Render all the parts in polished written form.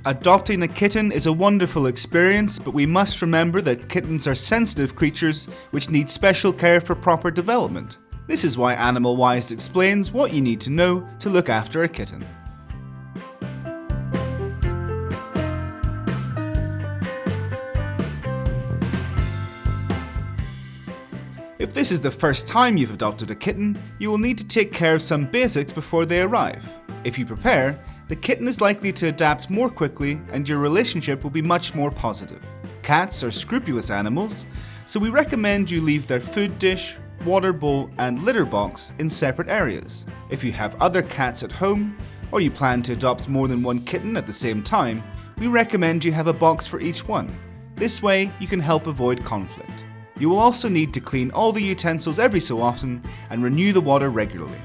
Adopting a kitten is a wonderful experience, but we must remember that kittens are sensitive creatures which need special care for proper development. This is why Animal Wise explains what you need to know to look after a kitten. If this is the first time you've adopted a kitten, you will need to take care of some basics before they arrive. If you prepare, the kitten is likely to adapt more quickly and your relationship will be much more positive. Cats are scrupulous animals, so we recommend you leave their food dish, water bowl and litter box in separate areas. If you have other cats at home, or you plan to adopt more than one kitten at the same time, we recommend you have a box for each one. This way you can help avoid conflict. You will also need to clean all the utensils every so often and renew the water regularly.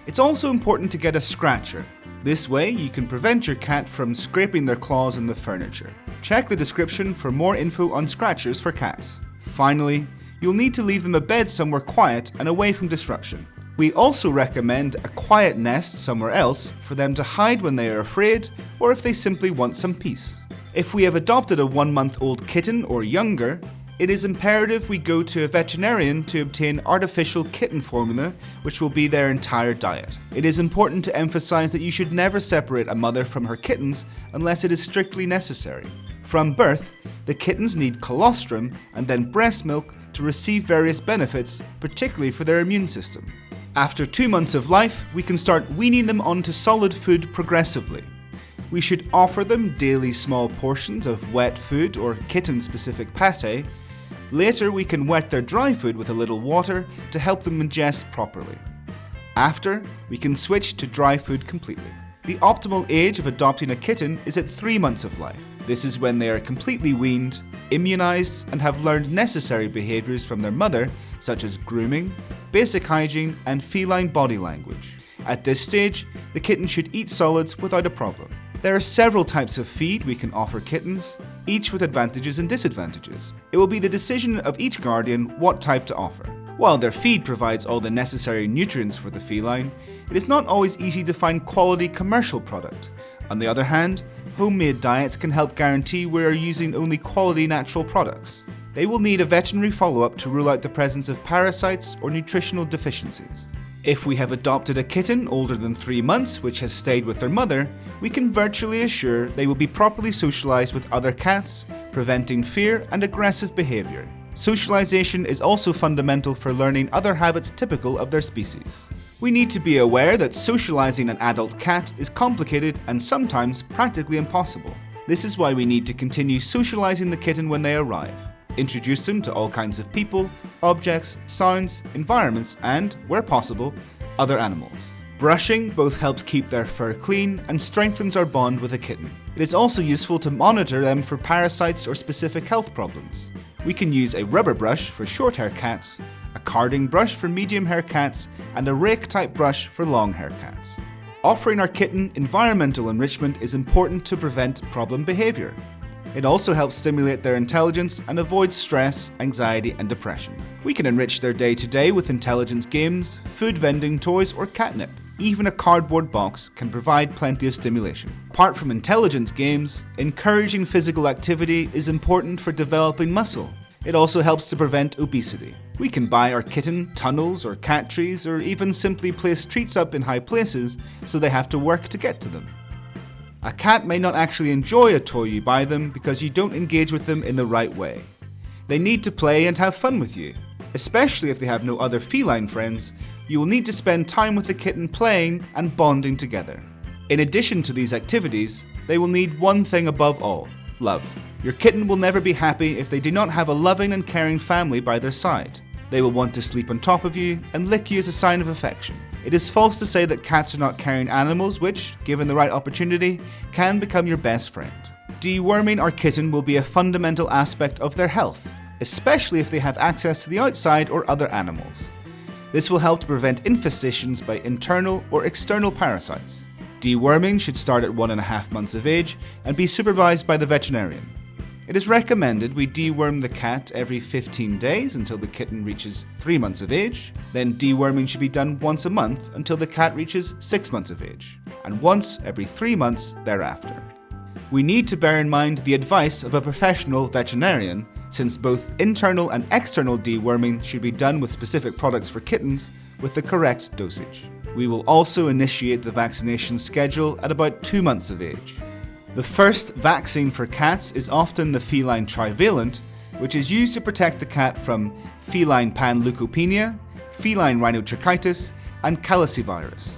It's also important to get a scratcher. This way you can prevent your cat from scraping their claws in the furniture. Check the description for more info on scratchers for cats. Finally, you'll need to leave them a bed somewhere quiet and away from disruption. We also recommend a quiet nest somewhere else for them to hide when they are afraid or if they simply want some peace. If we have adopted a 1-month-old kitten or younger, it is imperative we go to a veterinarian to obtain artificial kitten formula, which will be their entire diet. It is important to emphasize that you should never separate a mother from her kittens unless it is strictly necessary. From birth, the kittens need colostrum and then breast milk to receive various benefits, particularly for their immune system. After 2 months of life, we can start weaning them onto solid food progressively. We should offer them daily small portions of wet food or kitten-specific pate. Later, we can wet their dry food with a little water to help them ingest properly. After, we can switch to dry food completely. The optimal age of adopting a kitten is at 3 months of life. This is when they are completely weaned, immunized, and have learned necessary behaviors from their mother, such as grooming, basic hygiene, and feline body language. At this stage, the kitten should eat solids without a problem. There are several types of feed we can offer kittens, each with advantages and disadvantages. It will be the decision of each guardian what type to offer. While their feed provides all the necessary nutrients for the feline, it is not always easy to find quality commercial product. On the other hand, homemade diets can help guarantee we are using only quality natural products. They will need a veterinary follow-up to rule out the presence of parasites or nutritional deficiencies. If we have adopted a kitten older than 3 months which has stayed with their mother, we can virtually assure they will be properly socialized with other cats, preventing fear and aggressive behavior. Socialization is also fundamental for learning other habits typical of their species. We need to be aware that socializing an adult cat is complicated and sometimes practically impossible. This is why we need to continue socializing the kitten when they arrive. Introduce them to all kinds of people, objects, sounds, environments, and, where possible, other animals. Brushing both helps keep their fur clean and strengthens our bond with a kitten. It is also useful to monitor them for parasites or specific health problems. We can use a rubber brush for short-hair cats, a carding brush for medium-hair cats, and a rake-type brush for long-hair cats. Offering our kitten environmental enrichment is important to prevent problem behavior. It also helps stimulate their intelligence and avoid stress, anxiety, and depression. We can enrich their day-to-day with intelligence games, food vending toys, or catnip. Even a cardboard box can provide plenty of stimulation. Apart from intelligence games, encouraging physical activity is important for developing muscle. It also helps to prevent obesity. We can buy our kitten tunnels or cat trees, or even simply place treats up in high places so they have to work to get to them. A cat may not actually enjoy a toy you buy them because you don't engage with them in the right way. They need to play and have fun with you. Especially if they have no other feline friends, you will need to spend time with the kitten playing and bonding together. In addition to these activities, they will need one thing above all: love. Your kitten will never be happy if they do not have a loving and caring family by their side. They will want to sleep on top of you and lick you as a sign of affection. It is false to say that cats are not caring animals which, given the right opportunity, can become your best friend. Deworming our kitten will be a fundamental aspect of their health, especially if they have access to the outside or other animals. This will help to prevent infestations by internal or external parasites. Deworming should start at 1.5 months of age and be supervised by the veterinarian. It is recommended we deworm the cat every 15 days until the kitten reaches 3 months of age. Then deworming should be done once a month until the cat reaches 6 months of age, and once every 3 months thereafter. We need to bear in mind the advice of a professional veterinarian, since both internal and external deworming should be done with specific products for kittens with the correct dosage. We will also initiate the vaccination schedule at about 2 months of age. The first vaccine for cats is often the feline trivalent, which is used to protect the cat from feline panleukopenia, feline rhinotracheitis, and calicivirus.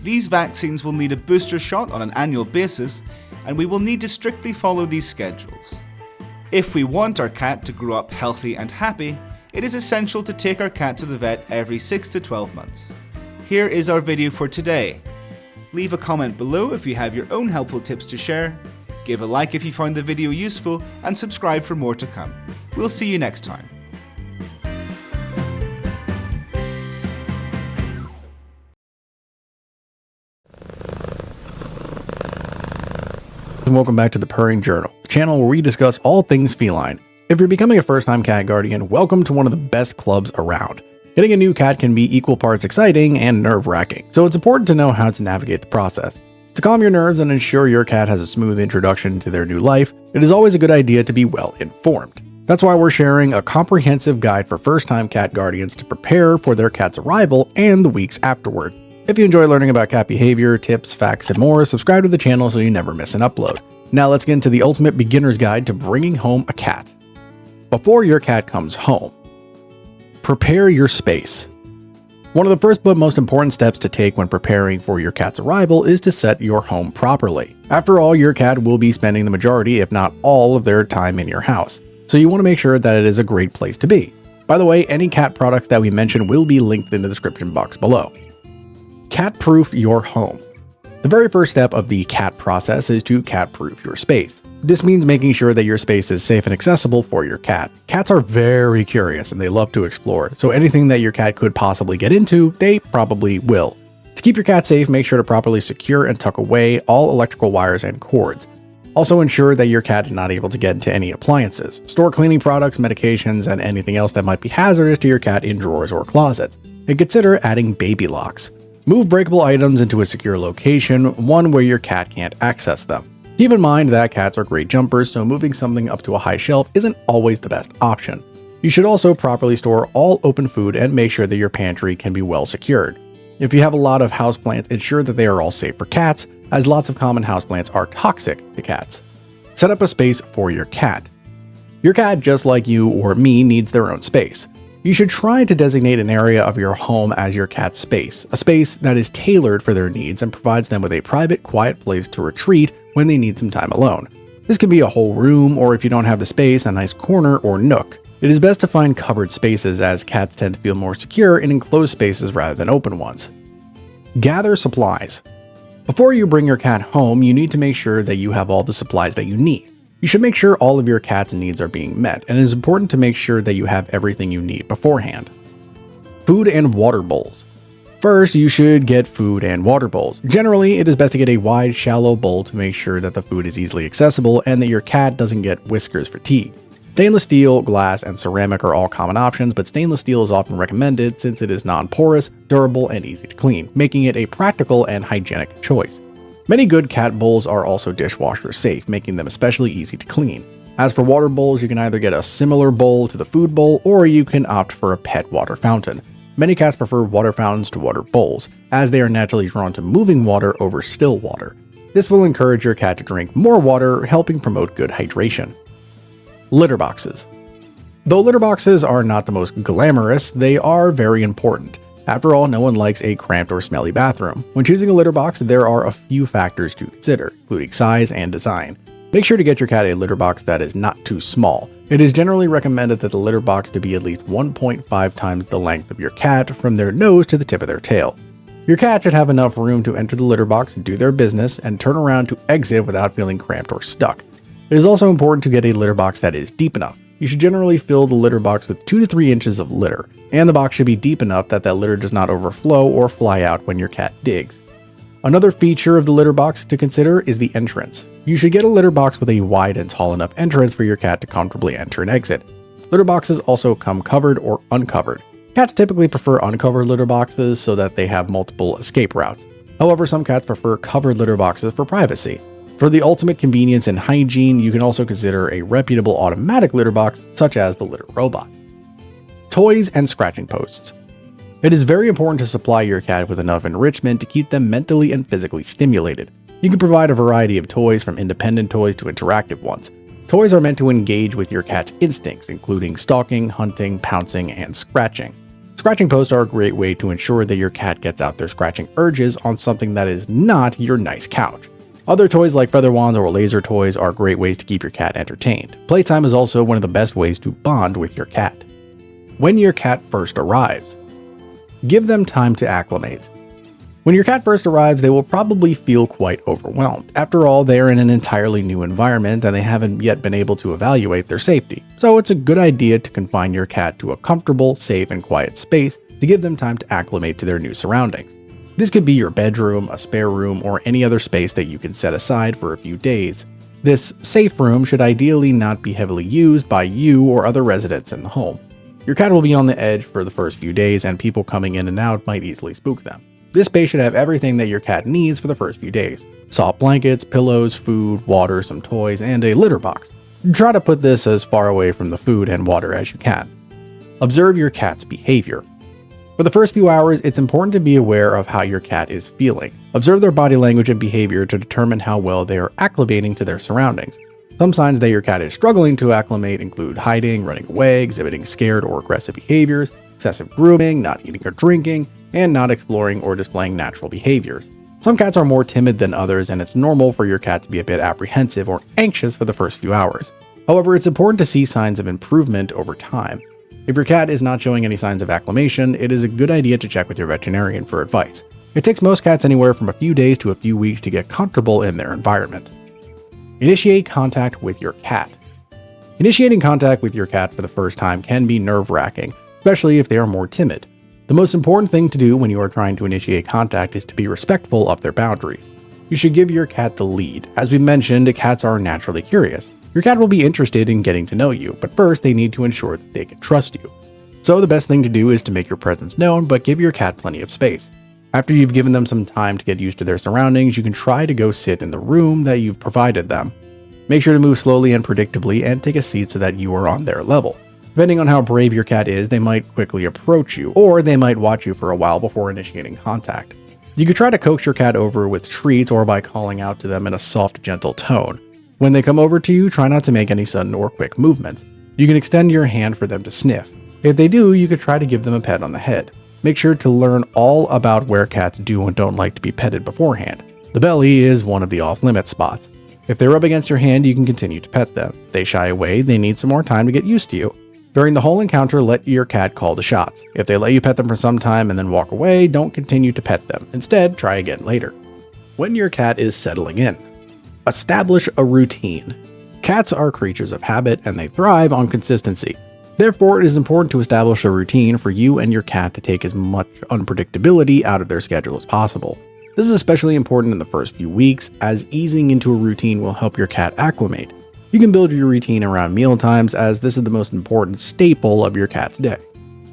These vaccines will need a booster shot on an annual basis, and we will need to strictly follow these schedules. If we want our cat to grow up healthy and happy, it is essential to take our cat to the vet every 6 to 12 months. Here is our video for today. Leave a comment below if you have your own helpful tips to share, give a like if you found the video useful, and subscribe for more to come. We'll see you next time. And welcome back to the Purring Journal, the channel where we discuss all things feline. If you're becoming a first-time cat guardian, welcome to one of the best clubs around. Getting a new cat can be equal parts exciting and nerve-wracking, so it's important to know how to navigate the process. To calm your nerves and ensure your cat has a smooth introduction to their new life, it is always a good idea to be well informed. That's why we're sharing a comprehensive guide for first-time cat guardians to prepare for their cat's arrival and the weeks afterward. If you enjoy learning about cat behavior, tips, facts, and more, subscribe to the channel so you never miss an upload. Now let's get into the ultimate beginner's guide to bringing home a cat. Before your cat comes home, prepare your space. One of the first but most important steps to take when preparing for your cat's arrival is to set your home properly. After all, your cat will be spending the majority, if not all, of their time in your house, so you want to make sure that it is a great place to be. By the way, any cat products that we mention will be linked in the description box below. Cat-proof your home. The very first step of the cat process is to cat-proof your space. This means making sure that your space is safe and accessible for your cat. Cats are very curious and they love to explore, so anything that your cat could possibly get into, they probably will. To keep your cat safe, make sure to properly secure and tuck away all electrical wires and cords. Also ensure that your cat is not able to get into any appliances. Store cleaning products, medications, and anything else that might be hazardous to your cat in drawers or closets. And consider adding baby locks. Move breakable items into a secure location, one where your cat can't access them. Keep in mind that cats are great jumpers, so moving something up to a high shelf isn't always the best option. You should also properly store all open food and make sure that your pantry can be well secured. If you have a lot of houseplants, ensure that they are all safe for cats, as lots of common houseplants are toxic to cats. Set up a space for your cat. Your cat, just like you or me, needs their own space. You should try to designate an area of your home as your cat's space, a space that is tailored for their needs and provides them with a private, quiet place to retreat when they need some time alone. This can be a whole room, or if you don't have the space, a nice corner or nook. It is best to find covered spaces, as cats tend to feel more secure in enclosed spaces rather than open ones. Gather supplies. Before you bring your cat home, you need to make sure that you have all the supplies that you need. You should make sure all of your cat's needs are being met, and it is important to make sure that you have everything you need beforehand. Food and water bowls. First, you should get food and water bowls. Generally, it is best to get a wide, shallow bowl to make sure that the food is easily accessible and that your cat doesn't get whiskers fatigue. Stainless steel, glass, and ceramic are all common options, but stainless steel is often recommended since it is non-porous, durable, and easy to clean, making it a practical and hygienic choice. Many good cat bowls are also dishwasher safe, making them especially easy to clean. As for water bowls, you can either get a similar bowl to the food bowl, or you can opt for a pet water fountain. Many cats prefer water fountains to water bowls, as they are naturally drawn to moving water over still water. This will encourage your cat to drink more water, helping promote good hydration. Litter boxes. Though litter boxes are not the most glamorous, they are very important. After all, no one likes a cramped or smelly bathroom. When choosing a litter box, there are a few factors to consider, including size and design. Make sure to get your cat a litter box that is not too small. It is generally recommended that the litter box to be at least 1.5 times the length of your cat from their nose to the tip of their tail. Your cat should have enough room to enter the litter box, do their business, and turn around to exit without feeling cramped or stuck. It is also important to get a litter box that is deep enough. You should generally fill the litter box with 2 to 3 inches of litter, and the box should be deep enough that litter does not overflow or fly out when your cat digs. Another feature of the litter box to consider is the entrance. You should get a litter box with a wide and tall enough entrance for your cat to comfortably enter and exit. Litter boxes also come covered or uncovered. Cats typically prefer uncovered litter boxes so that they have multiple escape routes. However, some cats prefer covered litter boxes for privacy. For the ultimate convenience and hygiene, you can also consider a reputable automatic litter box such as the litter robot. Toys and scratching posts. It is very important to supply your cat with enough enrichment to keep them mentally and physically stimulated. You can provide a variety of toys, from independent toys to interactive ones. Toys are meant to engage with your cat's instincts, including stalking, hunting, pouncing, and scratching. Scratching posts are a great way to ensure that your cat gets out their scratching urges on something that is not your nice couch. Other toys like feather wands or laser toys are great ways to keep your cat entertained. Playtime is also one of the best ways to bond with your cat. When your cat first arrives, give them time to acclimate. When your cat first arrives, they will probably feel quite overwhelmed. After all, they are in an entirely new environment and they haven't yet been able to evaluate their safety. So it's a good idea to confine your cat to a comfortable, safe, and quiet space to give them time to acclimate to their new surroundings. This could be your bedroom, a spare room, or any other space that you can set aside for a few days. This safe room should ideally not be heavily used by you or other residents in the home. Your cat will be on the edge for the first few days, and people coming in and out might easily spook them. This space should have everything that your cat needs for the first few days: soft blankets, pillows, food, water, some toys, and a litter box. Try to put this as far away from the food and water as you can. Observe your cat's behavior. For the first few hours, it's important to be aware of how your cat is feeling. Observe their body language and behavior to determine how well they are acclimating to their surroundings. Some signs that your cat is struggling to acclimate include hiding, running away, exhibiting scared or aggressive behaviors, excessive grooming, not eating or drinking, and not exploring or displaying natural behaviors. Some cats are more timid than others, and it's normal for your cat to be a bit apprehensive or anxious for the first few hours. However, it's important to see signs of improvement over time. If your cat is not showing any signs of acclimation, it is a good idea to check with your veterinarian for advice. It takes most cats anywhere from a few days to a few weeks to get comfortable in their environment. Initiate contact with your cat. Initiating contact with your cat for the first time can be nerve-wracking, especially if they are more timid. The most important thing to do when you are trying to initiate contact is to be respectful of their boundaries. You should give your cat the lead. As we mentioned, cats are naturally curious. Your cat will be interested in getting to know you, but first they need to ensure that they can trust you. So the best thing to do is to make your presence known, but give your cat plenty of space. After you've given them some time to get used to their surroundings, you can try to go sit in the room that you've provided them. Make sure to move slowly and predictably and take a seat so that you are on their level. Depending on how brave your cat is, they might quickly approach you, or they might watch you for a while before initiating contact. You could try to coax your cat over with treats or by calling out to them in a soft, gentle tone. When they come over to you, try not to make any sudden or quick movements. You can extend your hand for them to sniff. If they do, you could try to give them a pet on the head. Make sure to learn all about where cats do and don't like to be petted beforehand. The belly is one of the off-limits spots. If they rub against your hand, you can continue to pet them. If they shy away, they need some more time to get used to you. During the whole encounter, let your cat call the shots. If they let you pet them for some time and then walk away, don't continue to pet them. Instead, try again later. When your cat is settling in, establish a routine. Cats are creatures of habit and they thrive on consistency. Therefore, it is important to establish a routine for you and your cat to take as much unpredictability out of their schedule as possible. This is especially important in the first few weeks, as easing into a routine will help your cat acclimate. You can build your routine around meal times, as this is the most important staple of your cat's day.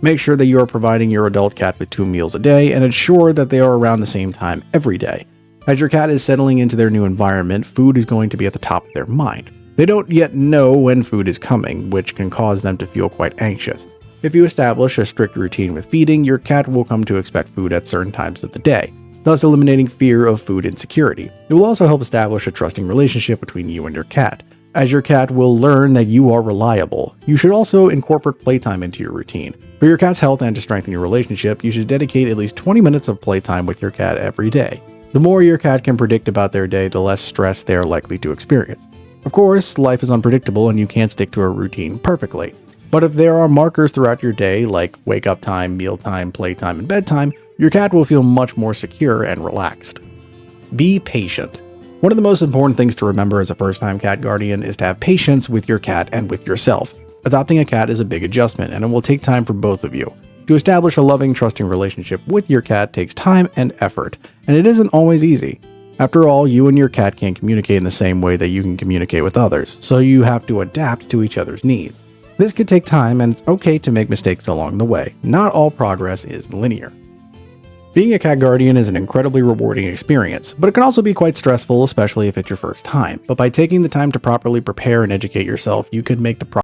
Make sure that you are providing your adult cat with 2 meals a day and ensure that they are around the same time every day. As your cat is settling into their new environment, food is going to be at the top of their mind. They don't yet know when food is coming, which can cause them to feel quite anxious. If you establish a strict routine with feeding, your cat will come to expect food at certain times of the day, thus eliminating fear of food insecurity. It will also help establish a trusting relationship between you and your cat, as your cat will learn that you are reliable. You should also incorporate playtime into your routine. For your cat's health and to strengthen your relationship, you should dedicate at least 20 minutes of playtime with your cat every day. The more your cat can predict about their day, the less stress they are likely to experience. Of course, life is unpredictable and you can't stick to a routine perfectly. But if there are markers throughout your day, like wake up time, meal time, playtime, and bedtime, your cat will feel much more secure and relaxed. Be patient. One of the most important things to remember as a first-time cat guardian is to have patience with your cat and with yourself. Adopting a cat is a big adjustment, and it will take time for both of you. To establish a loving, trusting relationship with your cat takes time and effort, and it isn't always easy. After all, you and your cat can't communicate in the same way that you can communicate with others, so you have to adapt to each other's needs. This could take time, and it's okay to make mistakes along the way. Not all progress is linear. Being a cat guardian is an incredibly rewarding experience, but it can also be quite stressful, especially if it's your first time. But by taking the time to properly prepare and educate yourself, you could make the process